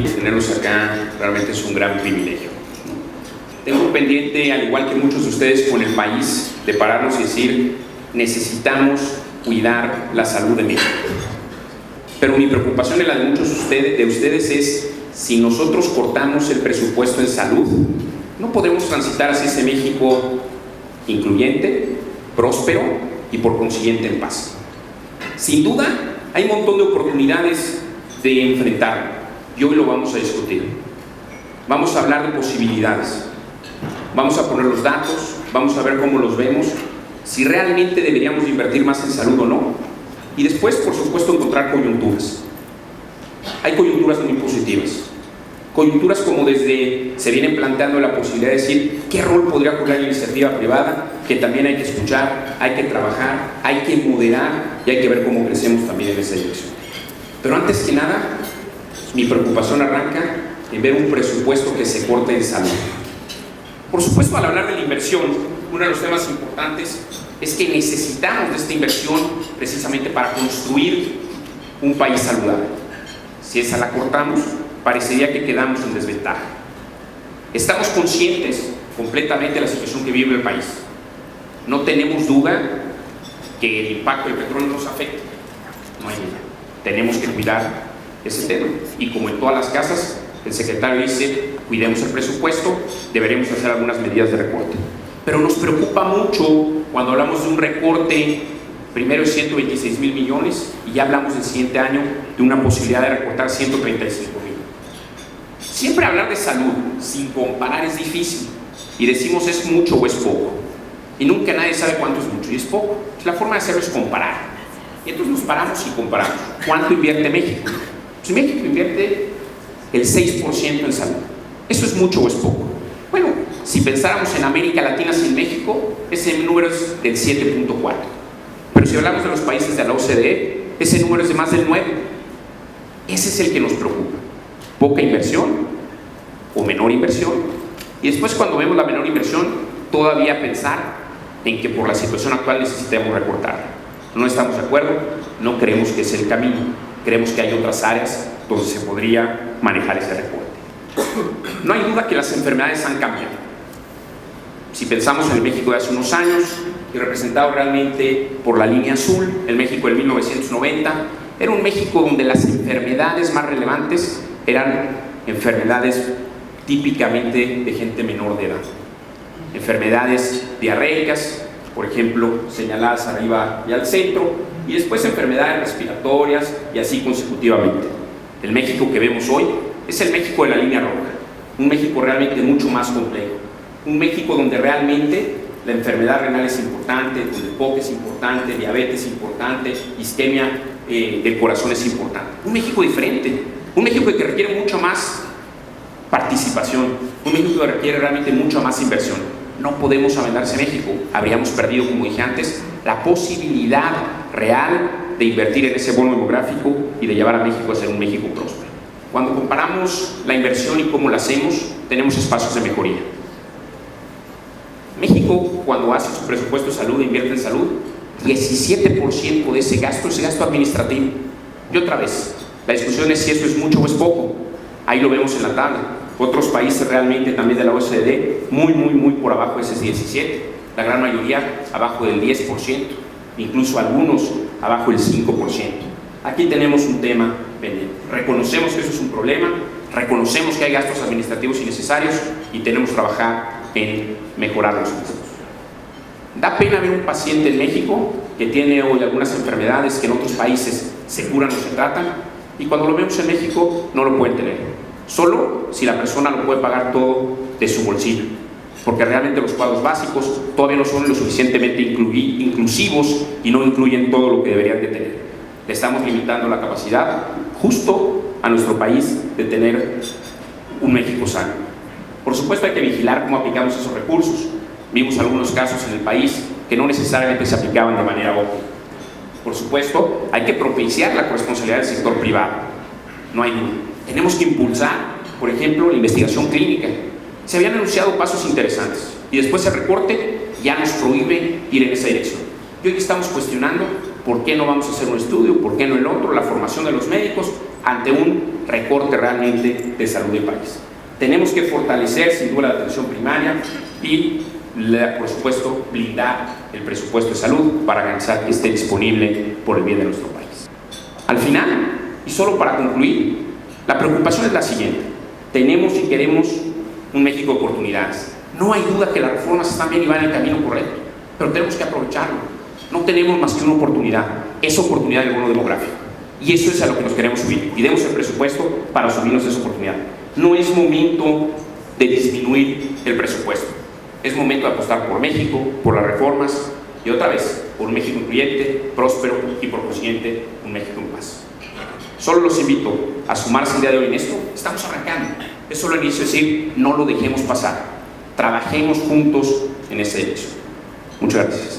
que tenerlos acá realmente es un gran privilegio. Tengo pendiente, al igual que muchos de ustedes, con el país, de pararnos y decir, necesitamos cuidar la salud de México. Pero mi preocupación y la de muchos de ustedes es, si nosotros cortamos el presupuesto en salud, no podemos transitar hacia ese México incluyente, próspero y por consiguiente en paz. Sin duda, hay un montón de oportunidades de enfrentarlo y hoy lo vamos a discutir. Vamos a hablar de posibilidades, vamos a poner los datos, vamos a ver cómo los vemos, si realmente deberíamos invertir más en salud o no, y después, por supuesto, encontrar coyunturas. Hay coyunturas muy positivas, coyunturas como desde se vienen planteando la posibilidad de decir qué rol podría jugar la iniciativa privada, que también hay que escuchar, hay que trabajar, hay que moderar y hay que ver cómo crecemos también en esa dirección. Pero antes que nada, mi preocupación arranca en ver un presupuesto que se corte en salud. Por supuesto, al hablar de la inversión, uno de los temas importantes es que necesitamos de esta inversión precisamente para construir un país saludable. Si esa la cortamos, parecería que quedamos en desventaja. Estamos conscientes completamente de la situación que vive el país. No tenemos duda que el impacto del petróleo nos afecta. No hay duda. Tenemos que cuidar ese tema. Y como en todas las casas, el secretario dice, cuidemos el presupuesto, deberemos hacer algunas medidas de recorte. Pero nos preocupa mucho cuando hablamos de un recorte, primero de 126,000 millones, y ya hablamos del siguiente año de una posibilidad de recortar 135,000. Siempre hablar de salud sin comparar es difícil, y decimos es mucho o es poco, y nunca nadie sabe cuánto es mucho y es poco. La forma de hacerlo es comparar, y entonces nos paramos y comparamos. ¿Cuánto invierte México? Pues México invierte el 6% en salud. ¿Eso es mucho o es poco? Bueno, si pensáramos en América Latina sin México, ese número es del 7.4. Pero si hablamos de los países de la OCDE, ese número es de más del 9. Ese es el que nos preocupa. Poca inversión o menor inversión. Y después, cuando vemos la menor inversión, todavía pensar en que por la situación actual necesitamos recortarla. No estamos de acuerdo, no creemos que es el camino. Creemos que hay otras áreas donde se podría manejar ese recorte. No hay duda que las enfermedades han cambiado. Si pensamos en el México de hace unos años, y representado realmente por la línea azul, el México del 1990, era un México donde las enfermedades más relevantes eran enfermedades típicamente de gente menor de edad. Enfermedades diarreicas, por ejemplo, señaladas arriba y al centro, y después enfermedades respiratorias y así consecutivamente. El México que vemos hoy es el México de la línea roja, un México realmente mucho más complejo, un México donde realmente la enfermedad renal es importante, donde POC es importante, diabetes es importante, isquemia del corazón es importante. Un México diferente, un México que requiere mucho más participación, un México que requiere realmente mucha más inversión. No podemos aventarse México, habríamos perdido, como dije antes, la posibilidad real de invertir en ese bono demográfico y de llevar a México a ser un México próspero. Cuando comparamos la inversión y cómo la hacemos, tenemos espacios de mejoría. México, cuando hace su presupuesto de salud e invierte en salud, 17% de ese gasto es gasto administrativo. Y otra vez, la discusión es si esto es mucho o es poco. Ahí lo vemos en la tabla. Otros países realmente también de la OCDE, muy por abajo de ese 17%. La gran mayoría abajo del 10%, incluso algunos abajo del 5%. Aquí tenemos un tema pendiente. Reconocemos que eso es un problema, reconocemos que hay gastos administrativos innecesarios y tenemos que trabajar en mejorar los mismos. Da pena ver un paciente en México que tiene hoy algunas enfermedades que en otros países se curan o se tratan, y cuando lo vemos en México no lo pueden tener, solo si la persona lo puede pagar todo de su bolsillo, porque realmente los cuadros básicos todavía no son lo suficientemente inclusivos y no incluyen todo lo que deberían de tener. Le estamos limitando la capacidad justo a nuestro país de tener un México sano. Por supuesto hay que vigilar cómo aplicamos esos recursos. Vimos algunos casos en el país que no necesariamente se aplicaban de manera óptima. Por supuesto, hay que propiciar la corresponsabilidad del sector privado. No hay duda. Tenemos que impulsar, por ejemplo, la investigación clínica. Se habían anunciado pasos interesantes y después el recorte ya nos prohíbe ir en esa dirección. Y hoy estamos cuestionando ¿Por qué no vamos a hacer un estudio? ¿Por qué no el otro? La formación de los médicos ante un recorte realmente de salud del país. Tenemos que fortalecer sin duda la atención primaria y, por supuesto, blindar el presupuesto de salud para garantizar que esté disponible por el bien de nuestro país. Al final, y solo para concluir, la preocupación es la siguiente. Tenemos y queremos un México de oportunidades. No hay duda que las reformas están bien y van en el camino correcto, pero tenemos que aprovecharlo. No tenemos más que una oportunidad, esa oportunidad del bono demográfico. Y eso es a lo que nos queremos subir. Y demos el presupuesto para subirnos esa oportunidad. No es momento de disminuir el presupuesto. Es momento de apostar por México, por las reformas y otra vez, por un México incluyente, próspero y por consiguiente un México en paz. Solo los invito a sumarse el día de hoy en esto. Estamos arrancando. Es solo el inicio, es decir, no lo dejemos pasar. Trabajemos juntos en ese hecho. Muchas gracias.